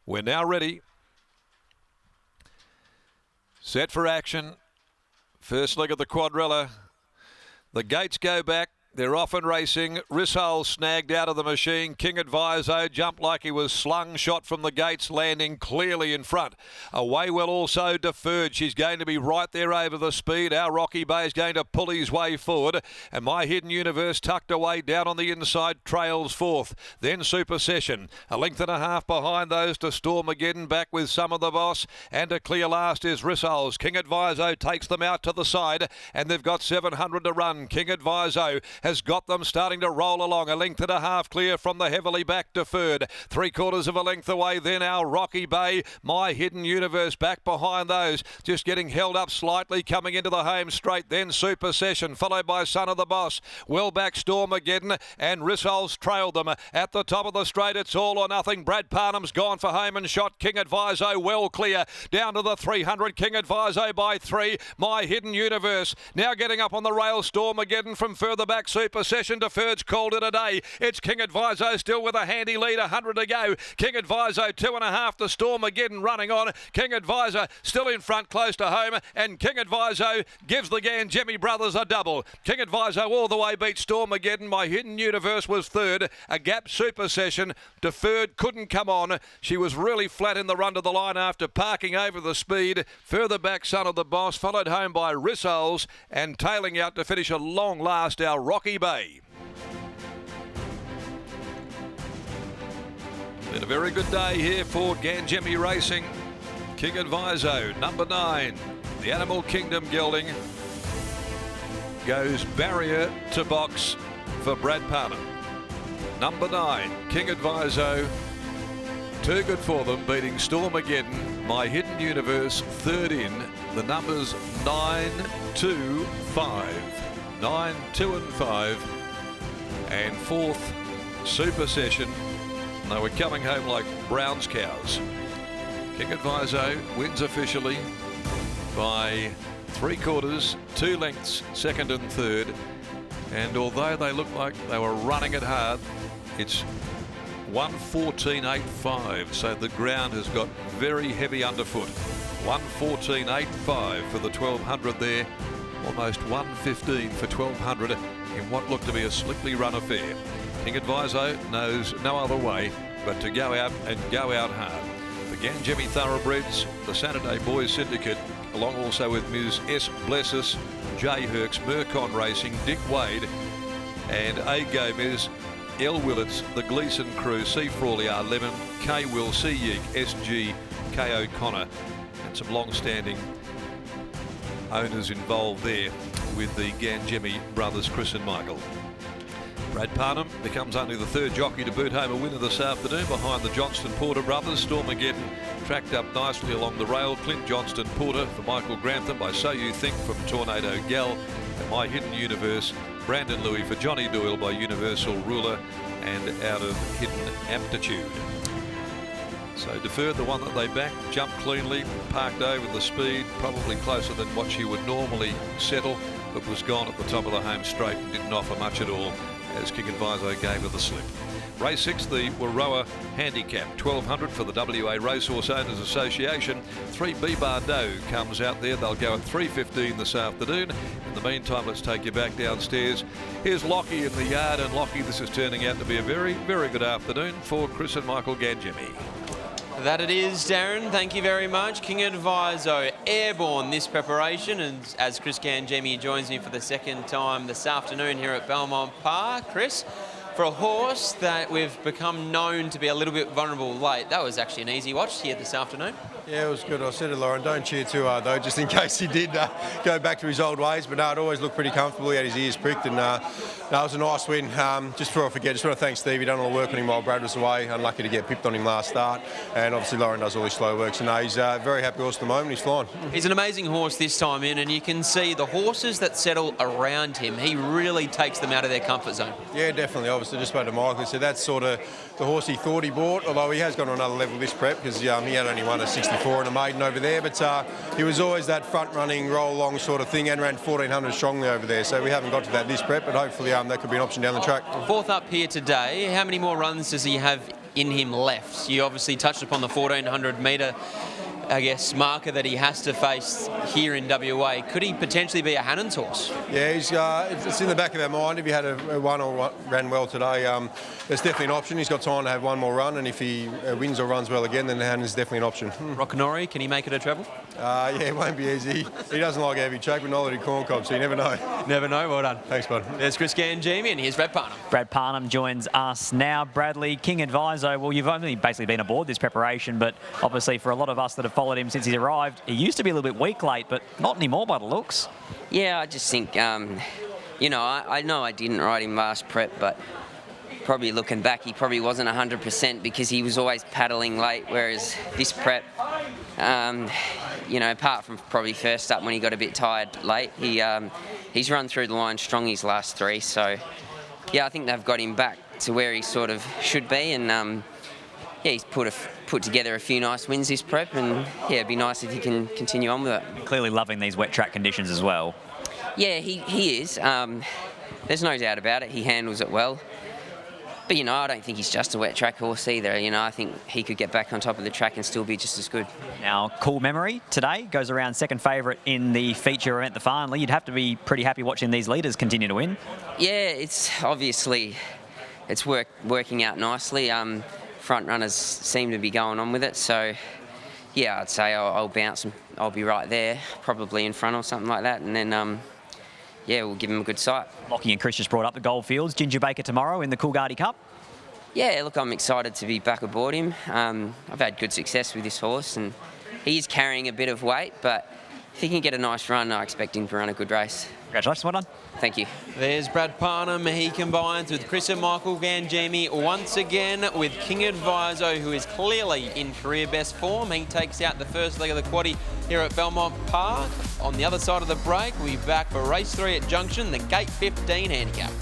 We're now ready. Set for action. First leg of the quadrilla. The gates go back. They're off and racing. Rissole snagged out of the machine. King Adviso jumped like he was slung shot from the gates, landing clearly in front. Away well also Deferred. She's going to be right there over the speed. Our Rocky Bay is going to pull his way forward. And My Hidden Universe tucked away down on the inside trails fourth. Then Super Session. A length and a half behind those to Stormageddon, back with Some of the Boss. And a clear last is Rissoles. King Adviso takes them out to the side. And they've got 700 to run. King Adviso has got them starting to roll along. A length and a half clear from the heavily back Deferred. 3/4 of a length away. Then Our Rocky Bay. My Hidden Universe back behind those. Just getting held up slightly coming into the home straight. Then Super Session followed by Son of the Boss. Well back Stormageddon and Rissoles trailed them. At the top of the straight it's all or nothing. Brad Parnham's gone for home and shot. King Adviso well clear. Down to the 300. King Adviso by 3. My Hidden Universe now getting up on the rail. Stormageddon from further back. Super Session. Deferred's called it a day. It's King Adviso still with a handy lead. 100 to go. King Adviso 2.5 to Stormageddon running on. King Adviso still in front close to home. And King Adviso gives the Gangemi brothers a double. King Adviso all the way beats Stormageddon. My Hidden Universe was third. A gap Super Session. Deferred couldn't come on. She was really flat in the run to the line after parking over the speed. Further back Son of the Boss followed home by Rissoles and tailing out to finish a long last Our Rocky Bay. Been a very good day here for Gangemi Racing. King Adviso, number 9. The Animal Kingdom gelding goes barrier to box for Brad Parnham. Number 9, King Adviso. Too good for them, beating Stormageddon. My Hidden Universe, third in. The numbers 9, 2, 5. 9, 2 and 5. And fourth, Super Session. They were coming home like Brown's cows. King Adviso wins officially by 3/4, 2 lengths, second and third. And although they looked like they were running it hard, it's 1:14.85. So the ground has got very heavy underfoot. 1:14.85 for the 1200 there. Almost 1:15 for 1200 in what looked to be a slickly run affair. King Adviso knows no other way but to go out and go out hard. The Gangemi Thoroughbreds, the Saturday Boys Syndicate, along also with Ms. S. Blessus, Jay Herx, Mercon Racing, Dick Wade, and A. Gomez, L. Willits, the Gleason crew, C. Frawley, R. Lemon, K. Will, C. Yeek, S.G., K. O'Connor, and some long-standing owners involved there with the Gangemi brothers, Chris and Michael. Brad Parnham becomes only the third jockey to boot home a winner this afternoon behind the Johnston Porter brothers. Stormageddon tracked up nicely along the rail. Clint Johnston Porter for Michael Grantham by So You Think from Tornado Gal. And My Hidden Universe, Brandon Louis for Johnny Doyle by Universal Ruler and Out of Hidden Aptitude. So Deferred, the one that they backed, jumped cleanly, parked over the speed, probably closer than what she would normally settle, but was gone at the top of the home straight and didn't offer much at all as King Adviso gave her the slip. Race 6, the RWWA Handicap, 1200 for the WA Racehorse Owners Association. 3 B-Bar Doe comes out there. They'll go at 3:15 this afternoon. In the meantime, let's take you back downstairs. Here's Lockie in the yard, and Lockie, this is turning out to be a very, very good afternoon for Chris and Michael Gangemi. That it is, Darren. Thank you very much. King Adviso airborne this preparation, and as Chris Gangemi joins me for the second time this afternoon here at Belmont Park. Chris, for a horse that we've become known to be a little bit vulnerable late, that was actually an easy watch here this afternoon. Yeah, it was good. I said to Lauren, don't cheer too hard though, just in case he did go back to his old ways. But no, it always looked pretty comfortable. He had his ears pricked, and no, it was a nice win. Just before I forget, just want to thank Steve. He done all the work on him while Brad was away. Unlucky to get pipped on him last start. And obviously Lauren does all his slow work. So no, he's a very happy horse at the moment. He's flying. He's an amazing horse this time in, and you can see the horses that settle around him, he really takes them out of their comfort zone. Yeah, definitely. Obviously, just spoke to Michael. He said that's sort of the horse he thought he bought, although he has gone to another level this prep because he had only won a 64 and a maiden over there, but he was always that front-running, roll-along sort of thing and ran 1400 strongly over there, so we haven't got to that this prep, but hopefully that could be an option down the track. Fourth up here today, how many more runs does he have in him left. You obviously touched upon the 1400 metre, I guess, marker that he has to face here in WA. Could he potentially be a Hannon's horse? Yeah, it's in the back of our mind. If he had a one or ran well today, there's definitely an option. He's got time to have one more run, and if he wins or runs well again, then the Hannon's definitely an option. Rocknori, can he make it a treble? Yeah, it won't be easy. He doesn't like a heavy track, but neither did Corn Cob, so you never know. Never know. Well done. Thanks, bud. There's Chris Ganjemi, and here's Brad Parnham. Brad Parnham joins us now. Bradley, King ADVISO, well, you've only basically been aboard this preparation, but obviously for a lot of us that have followed him since he's arrived, he used to be a little bit weak late, but not anymore by the looks. Yeah, I just think, you know I didn't ride him last prep, but probably looking back, he probably wasn't 100% because he was always paddling late, whereas this prep, you know, apart from probably first up when he got a bit tired late, he's run through the line strong his last three. So, yeah, I think they've got him back to where he sort of should be, and yeah, he's put together a few nice wins this prep, and yeah, it'd be nice if he can continue on with it. Clearly loving these wet track conditions as well. Yeah, he is. There's no doubt about it. He handles it well. But, you know, I don't think he's just a wet track horse either. You know, I think he could get back on top of the track and still be just as good. Now, Cool Memory today goes around second favourite in the feature event, the Farnley. You'd have to be pretty happy watching these leaders continue to win. Yeah, it's obviously, it's working out nicely. Front runners seem to be going on with it. So, yeah, I'd say I'll bounce and I'll be right there, probably in front or something like that. And then, yeah, we'll give him a good sight. Lockie and Chris just brought up the Goldfields. Ginger Baker tomorrow in the Coolgardie Cup. Yeah, look, I'm excited to be back aboard him. I've had good success with this horse, and he is carrying a bit of weight, but if he can get a nice run, I expect him to run a good race. Congratulations, well done. Thank you. There's Brad Parnham. He combines with Chris and Michael Ganjemi once again with King ADVISO, who is clearly in career best form. He takes out the first leg of the quaddie here at Belmont Park. On the other side of the break, we'll be back for race 3 at Junction, the Gate 15 handicap.